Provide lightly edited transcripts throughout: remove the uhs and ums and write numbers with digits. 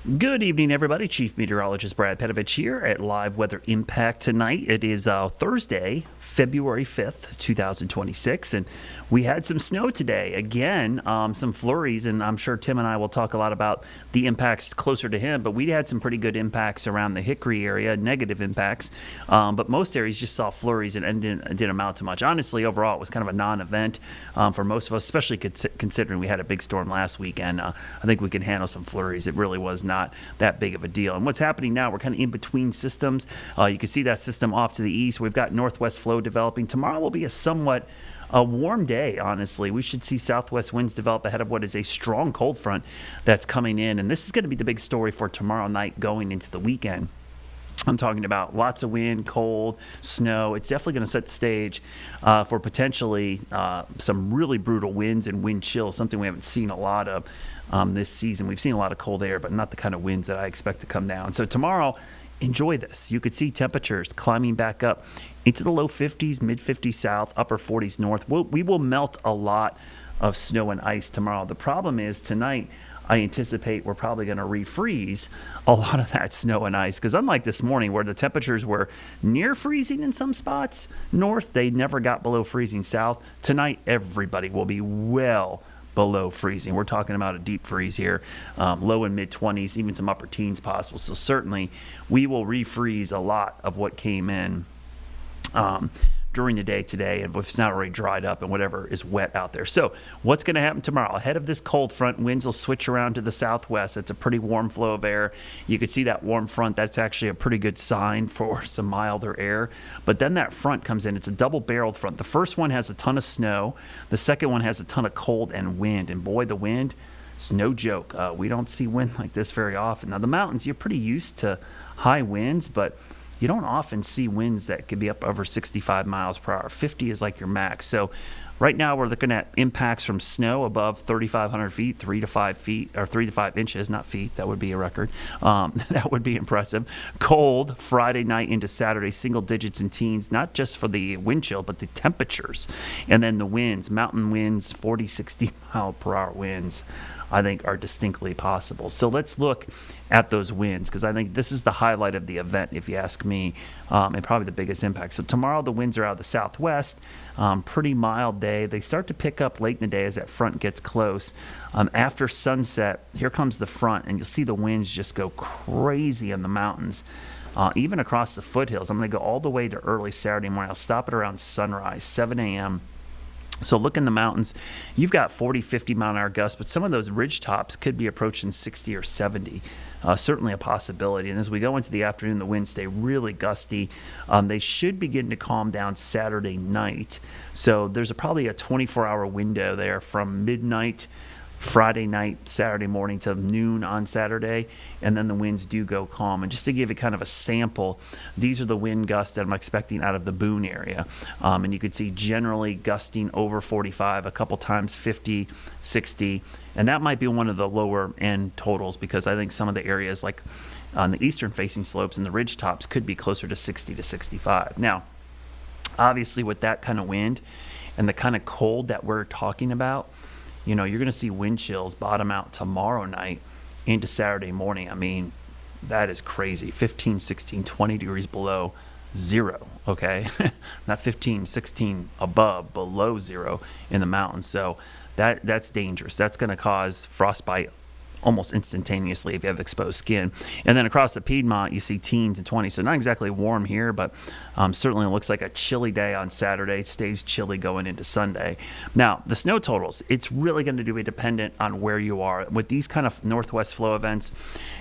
Good evening, everybody. Chief Meteorologist Brad Panovich here at Live Weather Impact tonight. It is Thursday, February 5th, 2026, and we had some snow today. Again, some flurries, and I'm sure Tim and I will talk a lot about the impacts closer to him, but we had some pretty good impacts around the Hickory area, negative impacts, but most areas just saw flurries and didn't amount to much. Honestly, overall, it was kind of a non-event for most of us, especially considering we had a big storm last weekend. I think we can handle some flurries. It really was not that big of a deal. And what's happening now, we're kind of in between systems. You can see that system off to the east. We've got northwest flow developing. Tomorrow will be a warm day, honestly. We should see southwest winds develop ahead of what is a strong cold front that's coming in. And this is going to be the big story for tomorrow night going into the weekend. I'm talking about lots of wind, cold, snow. It's definitely going to set the stage for potentially some really brutal winds and wind chills, something we haven't seen a lot of this season. We've seen a lot of cold air, but not the kind of winds that I expect to come down. So tomorrow, enjoy this. You could see temperatures climbing back up into the low 50s, mid 50s south, upper 40s north. We will melt a lot of snow and ice tomorrow. The problem is tonight, I anticipate we're probably going to refreeze a lot of that snow and ice, because unlike this morning where the temperatures were near freezing in some spots north, they never got below freezing south. Tonight, everybody will be well below freezing. We're talking about a deep freeze here, low and mid 20s, even some upper teens possible. So certainly we will refreeze a lot of what came in during the day today, and if it's not already dried up and whatever is wet out there. So what's going to happen tomorrow? Ahead of this cold front, winds will switch around to the southwest. It's a pretty warm flow of air. You can see that warm front. That's actually a pretty good sign for some milder air. But then that front comes in. It's a double-barreled front. The first one has a ton of snow. The second one has a ton of cold and wind. And boy, the wind, it's no joke. We don't see wind like this very often. Now, the mountains, you're pretty used to high winds, but you don't often see winds that could be up over 65 miles per hour. 50 is like your max. So right now we're looking at impacts from snow above 3,500 feet, 3 to 5 feet, or 3 to 5 inches, not feet. That would be a record. That would be impressive. Cold Friday night into Saturday, single digits and teens, not just for the wind chill, but the temperatures. And then the winds, mountain winds, 40, 60 mile per hour winds, I think are distinctly possible. So let's look at those winds, because I think this is the highlight of the event, if you ask me, and probably the biggest impact. So tomorrow the winds are out of the southwest, pretty mild day. They start to pick up late in the day as that front gets close. After sunset, here comes the front, and you'll see the winds just go crazy in the mountains. Even across the foothills. I'm going to go all the way to early Saturday morning. I'll stop at around sunrise, 7 a.m. So look in the mountains, you've got 40, 50 mile an hour gusts, but some of those ridge tops could be approaching 60 or 70. Certainly a possibility. And as we go into the afternoon, the winds stay really gusty. They should begin to calm down Saturday night. So there's probably a 24-hour window there from midnight Friday night, Saturday morning to noon on Saturday, and then the winds do go calm. And just to give you kind of a sample, these are the wind gusts that I'm expecting out of the Boone area. And you could see generally gusting over 45, a couple times 50, 60, and that might be one of the lower end totals, because I think some of the areas like on the eastern facing slopes and the ridge tops could be closer to 60 to 65. Now, obviously with that kind of wind and the kind of cold that we're talking about, you're going to see wind chills bottom out tomorrow night into Saturday morning. I mean, that is crazy. 15, 16, 20 degrees below zero, okay? Not 15, 16 above, below zero in the mountains. So that's dangerous. That's going to cause frostbite almost instantaneously if you have exposed skin. And then across the Piedmont, you see teens and 20s. So not exactly warm here, but certainly it looks like a chilly day on Saturday. It stays chilly going into Sunday. Now, the snow totals, it's really going to be dependent on where you are. With these kind of northwest flow events,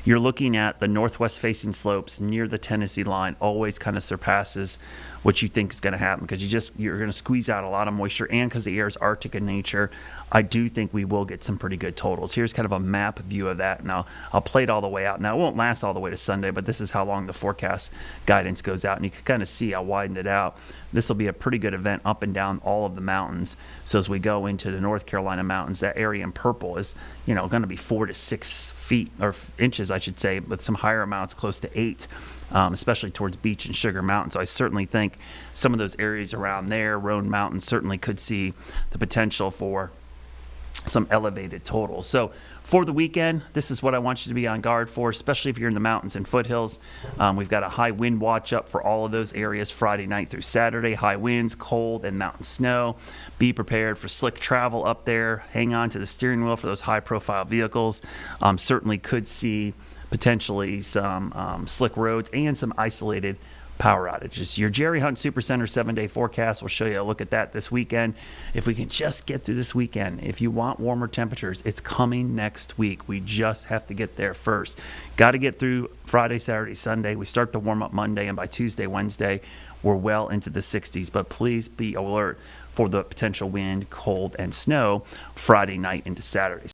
you're looking at the northwest facing slopes near the Tennessee line, always kind of surpasses what you think is going to happen, because you're going to squeeze out a lot of moisture, and because the air is Arctic in nature, I do think we will get some pretty good totals. Here's kind of a map view of that. Now, I'll play it all the way out. Now, it won't last all the way to Sunday, but this is how long the forecast guidance goes out, and you can kind of see I widened it out. This will be a pretty good event up and down all of the mountains. So as we go into the North Carolina mountains, that area in purple is, going to be 4 to 6 feet, or inches, I should say, with some higher amounts close to 8. Especially towards Beach and Sugar Mountain. So I certainly think some of those areas around there, Roan Mountain, certainly could see the potential for some elevated totals. So for the weekend, this is what I want you to be on guard for, especially if you're in the mountains and foothills. We've got a high wind watch up for all of those areas Friday night through Saturday. High winds, cold, and mountain snow. Be prepared for slick travel up there. Hang on to the steering wheel for those high-profile vehicles. Certainly could see potentially some slick roads and some isolated power outages. Your Jerry Hunt Supercenter 7-day forecast will show you a look at that this weekend. If we can just get through this weekend, if you want warmer temperatures, it's coming next week. We just have to get there first. Got to get through Friday, Saturday, Sunday. We start to warm up Monday, and by Tuesday, Wednesday, we're well into the 60s. But please be alert for the potential wind, cold, and snow Friday night into Saturday.